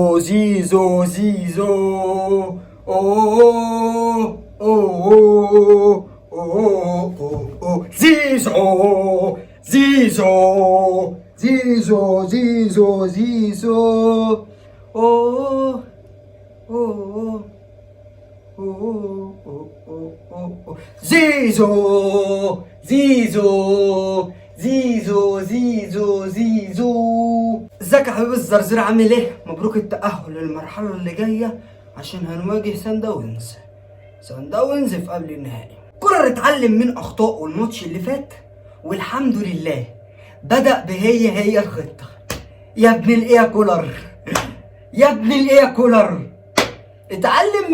زيزو زيزو اوه اوه اوه زيزو زيزو زيزو زيزو زيزو اوه اوه زيزو زيزو زيزو زيزو زيزو. ازيك يا حبيب الزرزير، عامل ايه؟ مبروك التأهل للمرحلة اللي جاية عشان هنواجه سان داونز في قبل النهائي. كولر اتعلم من اخطائه الماتش اللي فات والحمد لله بدأ بهي الخطة. يا ابن الايه يا كولر، يا ابن الايه يا كولر، اتعلم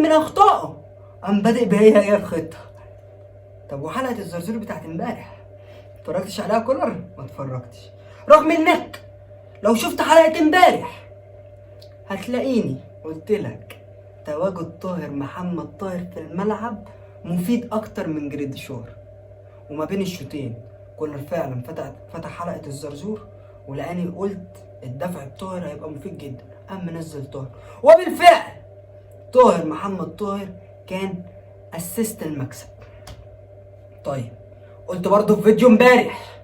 من اخطائه قام بادئ بهي الخطة. طب وحلقة الزرزور بتاعت امبارح اتفرجتش عليها كولر؟ ما اتفرجتش، رغم انك لو شفت حلقة امبارح هتلاقيني قلت لك تواجد محمد طاهر في الملعب مفيد اكتر من جريديشار. وما بين الشوطين كولر فعلا فتح حلقة الزرزور ولقاني قلت الدفع بطاهر هيبقى مفيد جدا، قام منزل طاهر وبالفعل محمد طاهر كان اسيست المكسب. طيب قلت برضو في فيديو امبارح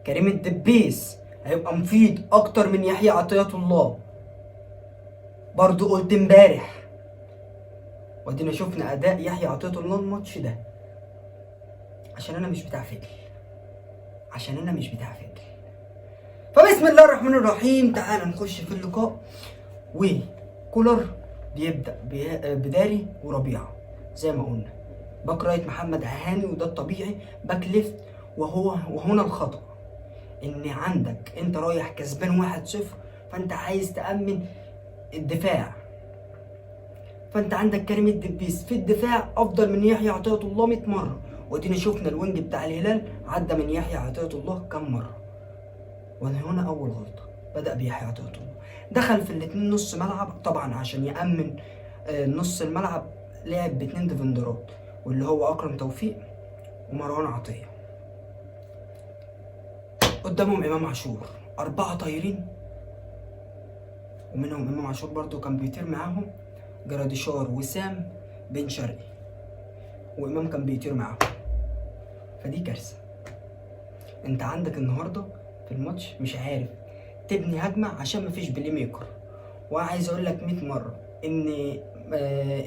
كريم الدبيس هيبقى مفيد اكتر من يحيى عطية الله، برضو قلت امبارح، ودينا شفنا اداء يحيى عطية الله الماتش ده. عشان انا مش بتاع فجل، فبسم الله الرحمن الرحيم، تعال نخش في اللقاء. وكولر بيبدأ بداري وربيعة زي ما قلنا، باك رايت محمد هاني وده الطبيعي، باك ليفت وهنا الخطأ ان عندك انت رايح كسبان 1-0 فانت عايز تأمن الدفاع، فانت عندك كريم الدبيس في الدفاع افضل من يحيى عطية الله 100 مرة. ودينا شفنا الوينج بتاع الهلال عدى من يحيى عطية الله كم مرة. وهنا اول غلطة بدأ بيحيى عطية الله، دخل في الاتنين نص ملعب طبعا عشان يأمن نص الملعب، لعب باتنين ديفندرات واللي هو اكرم توفيق ومروان عطية، قدامهم امام عاشور، 4 طايرين ومنهم امام عاشور برضو كان بيطير معاهم، جراديشار وسام بن شرقي وامام كان بيطير معاهم. فدي كارثة. انت عندك النهارده في الماتش مش عارف تبني هجمة عشان مفيش بلاي ميكر. وعايز اقول لك 100 مرة ان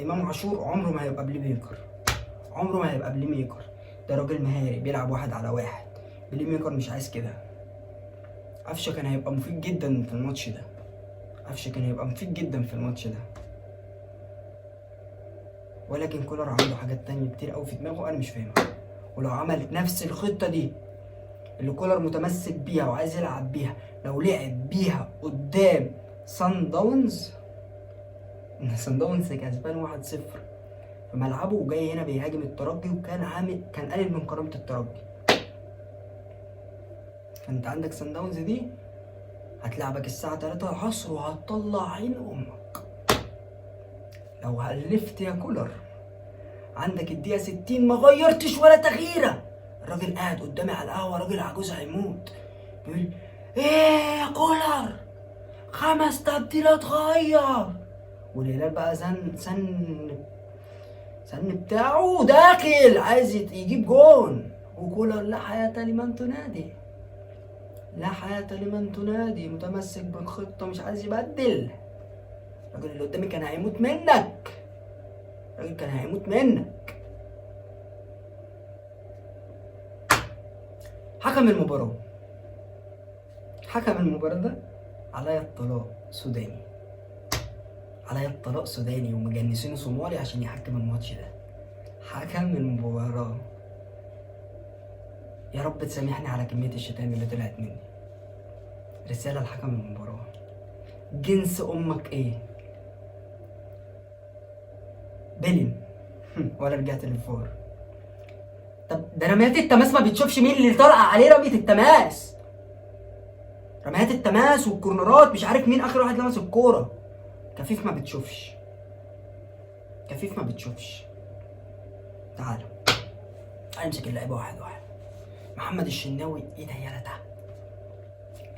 امام عاشور عمره ما هيبقى بلاي ميكر، ده راجل مهاري بيلعب 1 على 1، بلاي ميكر مش عايز كده. قفشه كان هيبقى مفيد جدا في الماتش ده، ولكن كولر عنده حاجات تانية كتير قوي في دماغه انا مش فاهمها. ولو عمل نفس الخطة دي اللي كولر متمسك بيها وعايز يلعب بيها، لو لعب بيها قدام سان داونز كسبان 1-0 في ملعبه وجاي هنا بيهاجم الترجي، وكان قلل من كرامة الترجي. فانت عندك سان داونز دي هتلعبك الساعة 3 العصر وهتطلع عين امك. لو هلفت يا كولر عندك الدقيقة 60 ما غيرتش ولا تغييرة، الراجل قاعد قدامي على القهوة، راجل عجوز هيموت، بيقول ايه يا كولر 5 تبديلات غير. والهلال بقى سن بتاعه داخل عايز يجيب جون، وكولر لا حياة لمن تنادي، متمسك بالخطة مش عايز يبدل. الراجل اللي قدامي كان هيموت منك. حكم المباراة ده عليا الطلاق سوداني ومجنسينه صومالي عشان يحكم الماتش ده. حكم المباراة، يا رب تسامحني على كمية الشتائم اللي طلعت مني. رسالة لحكم المباراة، جنس امك ايه؟ بلم ولا رجعت للفار؟ طب ده رميات التماس ما بتشوفش مين اللي طلع عليه رمية التماس؟ رميات التماس والكورنرات مش عارف مين اخر واحد لمس الكورة. كفيف ما بتشوفش. تعالوا امسك اللعيبة واحد. محمد الشناوي ايه ده يالا ده؟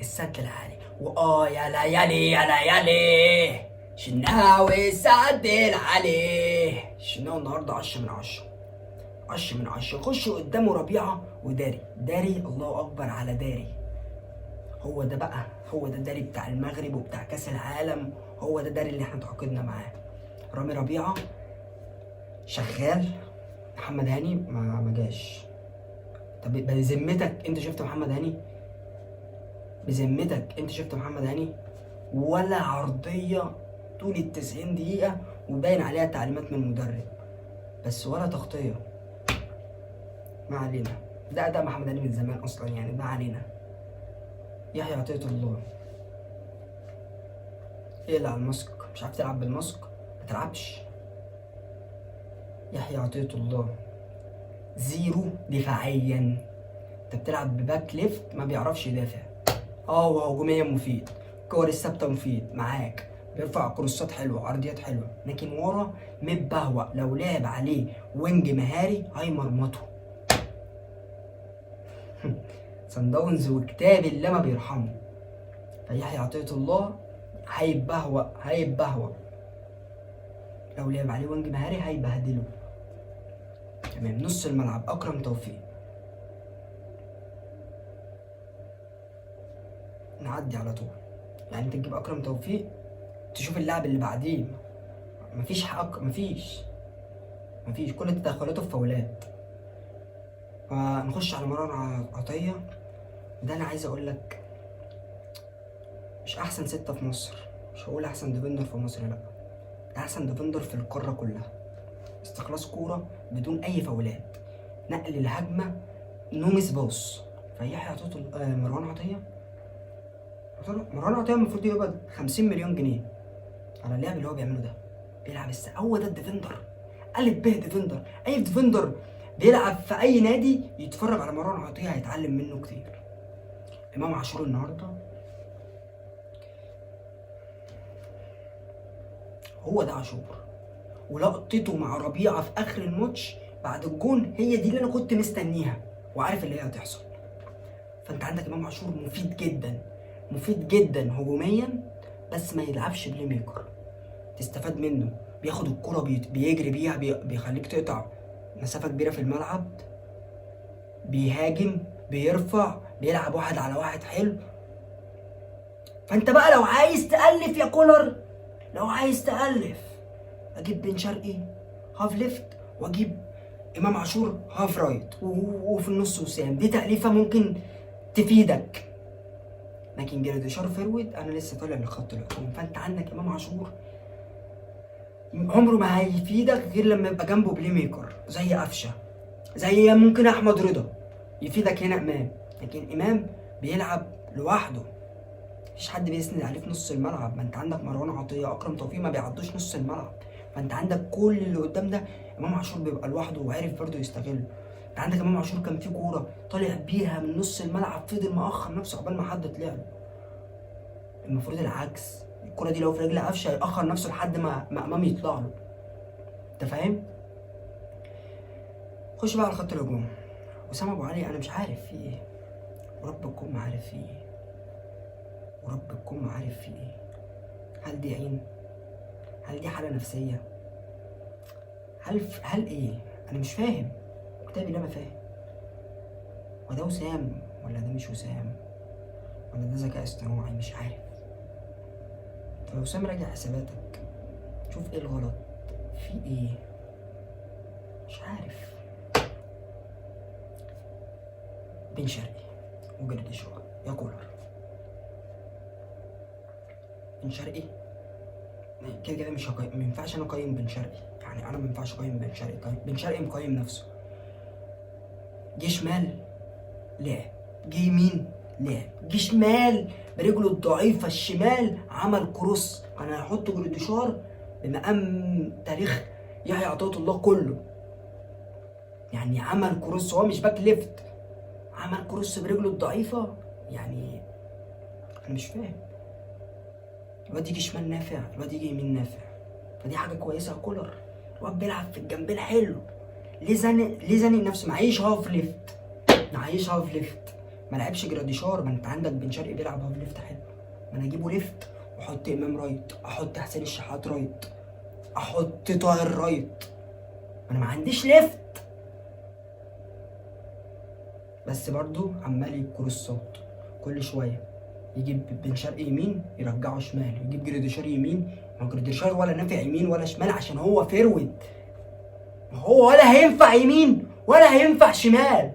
السد العالي يا ليالي يا ليالي شناوي سعدل عليه. الشناوي النهارده 10 من 10، 10 من 10. خش قدامه ربيعه وداري، داري الله اكبر على داري. هو ده بقى، هو ده داري بتاع المغرب وبتاع كاس العالم، هو ده داري اللي احنا تعاقدنا معاه. رامي ربيعه شغال. محمد هاني ما جاش. طب بذمتك انت شفت محمد هاني؟ بذمتك انت شفت محمد هاني؟ ولا عرضيه طول ال90 دقيقه وباين عليها تعليمات من المدرب بس، ولا تغطيه. ما علينا، ده اداء محمد هاني من زمان اصلا يعني، ما علينا. يحيى عطية الله ايه اللي على الماسك؟ مش عارف تلعب بالماسك؟ ما تلعبش. يحيى عطية الله زيرو دفاعيا. انت بتلعب بباك ليفت ما بيعرفش يدافع. هو هجوميا مفيد، الكور الثابته مفيد معاك، بيرفع كروسات حلوه، عرضيات حلوه، لكن ورا متبهوأ. لو لعب عليه وينج مهاري هيمرمطه. صن داونز وكتاب الله ما بيرحمه. فيحيى عطية الله هيتبهوأ لو لعب عليه وينج مهاري هيبهدله. تمام. نص الملعب اكرم توفيق، نعدي على طول. يعني انت تجيب اكرم توفيق تشوف اللاعب اللي بعديه، مفيش حق، مفيش كل تدخلاته في فاولات. فنخش على مروان عطية. ده انا عايز اقول لك مش احسن 6 في مصر، مش هقول احسن ديفندر في مصر، لا، ده احسن ديفندر في القاره كلها. استخلاص كوره بدون اي فاولات، نقل الهجمه، نومس باص. فيحيى عطية مروان عطية المفروض يقبض 50 مليون جنيه على اللعب اللي هو بيعمله ده. بيلعب هو ده الديفندر، الف ب ديفندر. اي ديفندر بيلعب في اي نادي يتفرج على مروان عطية هيتعلم منه كتير. امام عاشور النهارده هو ده عاشور، ولقطته مع ربيعه في اخر الماتش بعد الجون هي دي اللي انا كنت مستنيها وعارف اللي هي هتحصل. فانت عندك امام عاشور مفيد جدا هجوميا، بس ما يلعبش بلاي ميكر تستفاد منه. بياخد الكرة بيجري بيها، بيخليك تقطع مسافة كبيرة في الملعب، بيهاجم، بيرفع، بيلعب 1 على 1 حلو. فانت بقى لو عايز تألف يا كولر، لو عايز تألف، اجيب بن شرقي هاف ليفت واجيب امام عاشور هاف رايت وفي النص وسام. دي تأليفة ممكن تفيدك. لكن جراديشار فيرويد انا لسه طالع من خط الهجوم. فانت عندك امام عاشور عمره ما هيفيدك غير لما يبقى جنبه بلاي ميكر زي قفشه، زي ممكن احمد رضا يفيدك هنا امام. لكن امام بيلعب لوحده، مفيش حد بيسند عليه في نص الملعب. ما انت عندك مروان عطية، اكرم توفيق ما بيعدوش نص الملعب. فانت عندك كل اللي قدام ده امام عاشور بيبقى لوحده وعارف برضه يستغله. انت عندك امام عاشور كان في كوره طالع بيها من نص الملعب، فضل مأخر نفسه عقبال ما حد طلع له. المفروض العكس، الكوره دي لو في رجل قفشه هيأخر نفسه لحد ما امام يطلع له. انت فاهم؟ خش بقى على خط الهجوم. وسام ابو علي انا مش عارف فيه ايه، ورب تكون عارف فيه ايه، ورب تكون عارف فيه ايه. هل دي عين؟ هل دي حالة نفسية؟ هل ايه؟ انا مش فاهم، كتابي لا ما فاهم. وده وسام ولا ده مش وسام ولا ده ذكاء اصطناعي؟ مش عارف. فوسام راجع حساباتك، شوف ايه الغلط، في ايه، مش عارف. بن شرقي وجراديشار يا كولر. بن شرقي كده كده مش هقيم، ما ينفعش انا اقيم بن شرقي، يعني انا ما ينفعش اقيم بن شرقي. بن شرقي مقيم نفسه. جه شمال لعب، جه يمين لعب، جه شمال برجله الضعيفه الشمال عمل كروس. كان هيحط جراديشار بمقام تاريخ يحيى عطية الله كله. يعني عمل كروس، هو مش باك ليفت، عمل كروس برجله الضعيفه. يعني انا مش فاهم. الواد يجي شمال نافع، الواد يجي يمين نافع، فدي حاجه كويسه يا كولر. الواد بيلعب في الجنبين حلو. ليه زنق نفسه؟ معيش هاف ليفت، ما لعبش جراديشار. ما انت عندك بن شرقي بيلعب هاف ليفت حلو، ما انا اجيبه ليفت واحط امام رايت، احط حسين الشحات رايت، احط طاهر رايت، انا ما عنديش ليفت. بس برضو عمال يكروسات كل شويه، يجيب بن شرقي يمين يرجعه شمال، يجيب جريديشار يمين، ما جريديشار ولا نافع يمين ولا شمال عشان هو فيرود، هو ولا هينفع يمين ولا هينفع شمال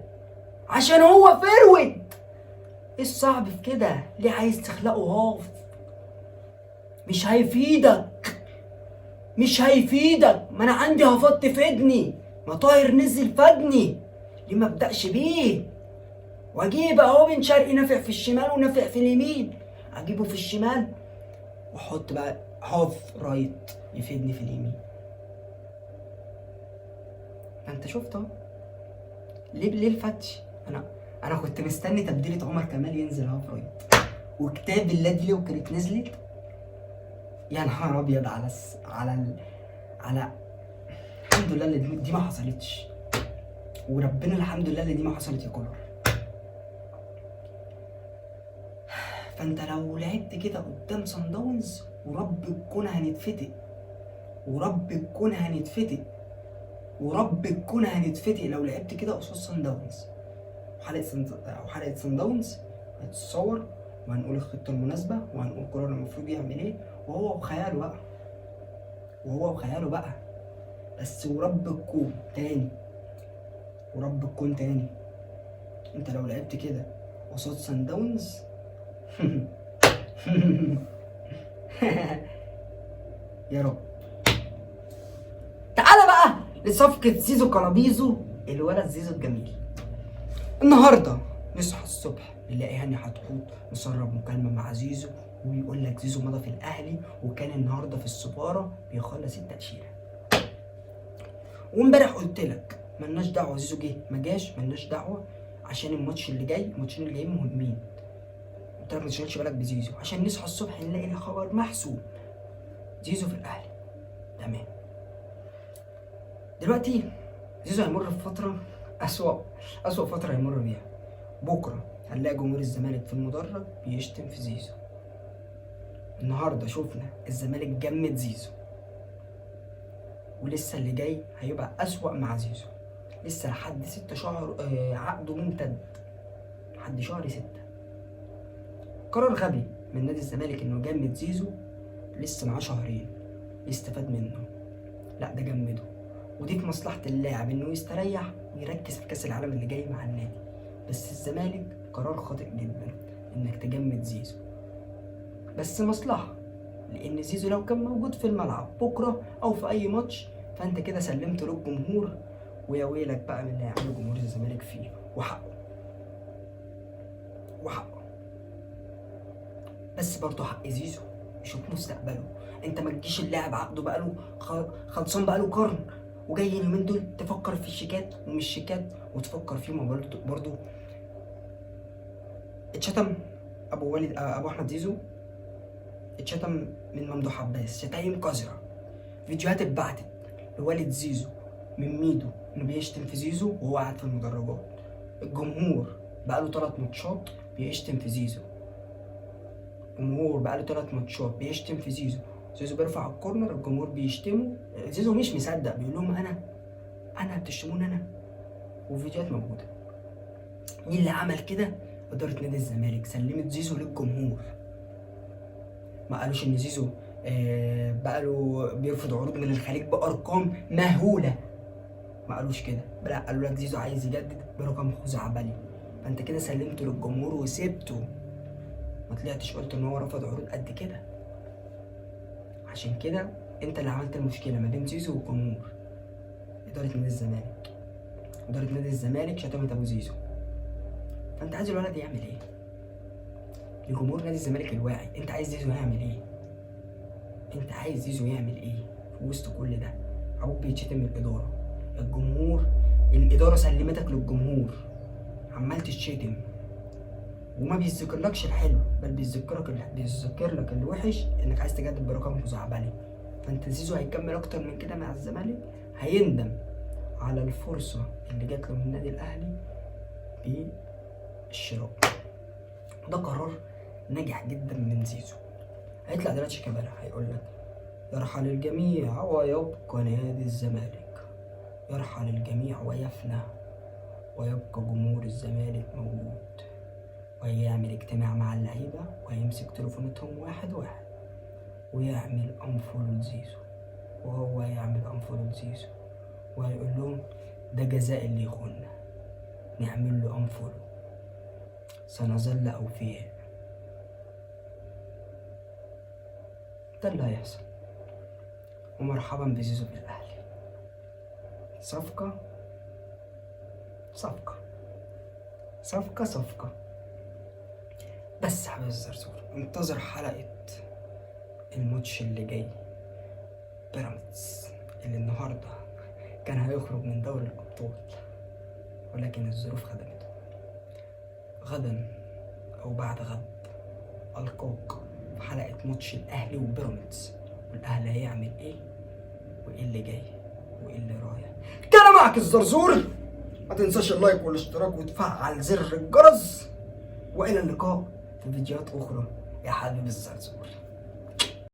عشان هو فيرود. ايه الصعب في كده؟ ليه عايز تخلقه هاف؟ مش هيفيدك، مش هيفيدك. ما انا عندي هافات تفيدني، ما طاهر نزل فادني، ليه ما ابداش بيه واجيب اهو بن شرقي نافع في الشمال ونافع في اليمين، اجيبه في الشمال واحط بقى هاف رايت يفيدني في اليمين. انت شفت اهو ليه الفتش. انا كنت مستني تبديلة عمر كمال ينزل هاف رايت، وكتاب الله دي لو كانت نزلت يا نهار ابيض على الحمد لله اللي دي ما حصلتش، وربنا الحمد لله اللي دي ما حصلت يا كولر. فانت لو لعبت كده قدام صن داونز ورب الكون هنتفتق، ورب الكون هنتفتق، ورب الكون هنتفتق لو لعبت كده قصاد صن داونز. وحلقة صن داونز هتتصور وهنقول الخطة المناسبة وهنقول كولر المفروض يعمل ايه، وهو وخياله بقى. بس ورب الكون تاني، ورب الكون تاني، انت لو لعبت كده قصاد صن داونز يا رب. تعالى بقى لصفقة زيزو كلابيزو، الولد زيزو الجميل. النهارده نصحى الصبح نلاقي هاني حتحوط مسرب مكالمة مع زيزو ويقول لك زيزو مضى في الاهلي وكان النهارده في السفارة بيخلص التأشيرة. وامبارح قلت لك ملناش دعوة زيزو جه ما جاش، ملناش دعوة عشان الماتشين اللي جايين مهمين. قلت لك ما تشغلش بالك بزيزو عشان نصحى الصبح نلاقي الخبر محسوب، زيزو في الاهلي. تمام. دلوقتي زيزو هيمر بفترة أسوأ فترة هيمر بيها. بكرة هنلاقي جمهور الزمالك في المدرج بيشتم في زيزو. النهارده شفنا الزمالك جمد زيزو، ولسه اللي جاي هيبقى أسوأ مع زيزو. لسه لحد 6 شهر عقده ممتد لحد شهر 6. قرار غبي من نادي الزمالك انه جمد زيزو، لسه معاه شهرين يستفاد منه. لا ده جمده، ودي في مصلحة اللاعب انه يستريح ويركز في كاس العالم اللي جاي مع النادي. بس الزمالك قرار خاطئ جدا انك تجمد زيزو، بس مصلحة، لان زيزو لو كان موجود في الملعب بكرة او في اي ماتش فانت كده سلمت للجمهور، ويا ويلك بقى من اللي هيعمله جمهور الزمالك فيه. وحقه بس برضه حق زيزو يشوف مستقبله. انت ما تجيش اللاعب عقده بقاله خلصان بقاله قرن وجاي اليومين دول تفكر في الشيكات ومش شيكات وتفكر فيهم. برضه اتشتم ابو احمد زيزو، اتشتم من ممدوح عباس شتايم قذرة، فيديوهات اتبعتت لوالد زيزو من ميدو انه بيشتم في زيزو وهو قاعد في المدرجات. الجمهور بقاله 3 ماتشات بيشتم في زيزو، الجمهور بقاله 3 ماتشات بيشتم في زيزو. زيزو بيرفع الكورنر الجمهور بيشتمه، زيزو مش مصدق بيقول لهم انا بتشتموني انا، وفيديوهات موجوده. مين اللي عمل كده؟ اداره نادي الزمالك سلمت زيزو للجمهور. ما قالوش ان زيزو بقاله بيرفض عروض من الخليج بارقام مهوله، ما قالوش كده، لا قالوا لك زيزو عايز يجدد برقم خزعبلي. فانت كده سلمته للجمهور وسبته، ما طلعتش قلت ان هو رفض عروض قد كده. عشان كده انت اللي عملت المشكله ما بين زيزو والجمهور. اداره نادي الزمالك شتمت ابو زيزو. فانت عايز الولد يعمل ايه؟ لجمهور نادي الزمالك الواعي انت عايز زيزو يعمل ايه؟ في وسط كل ده ابوك بيتشتم من الاداره، الاداره سلمتك للجمهور، عمال تتشتم وما بيذكرلكش الحلو بل بيذكر لك الوحش انك عايز تجدد برقم خزعبلي. فانت زيزو هيكمل اكتر من كده مع الزمالك، هيندم على الفرصه اللي جات له من النادي الاهلي بالشراء. ده قرار ناجح جدا من زيزو. هيطلع دلوقتي شيكابالا هيقول لك يرحل الجميع ويبقى نادي الزمالك، يرحل الجميع ويفنى ويبقى جمهور الزمالك موجود. ويعمل اجتماع مع اللعيبة ويمسك تليفوناتهم واحد واحد ويعمل انفولو لزيزو، وهو يعمل انفولو لزيزو وهيقول لهم ده جزاء اللي يخوننا، نعمل له انفولو، سنظل اوفياء. ده اللي هيحصل. ومرحبا بزيزو في الاهلي. صفقة صفقة صفقة صفقة. بس حبيبي الزرزور انتظر حلقة الماتش اللي جاي، بيراميدز اللي النهارده كان هيخرج من دوري الابطال ولكن الظروف خدمته. غدا او بعد غد القاك في حلقة ماتش الاهلي وبيراميدز، والاهلي هيعمل ايه وايه اللي جاي وايه اللي رايح. كان معك الزرزور، ما تنساش اللايك والاشتراك وتفعل زر الجرس، والى اللقاء في فيديوهات اخرى يا حبيبي الزرزور.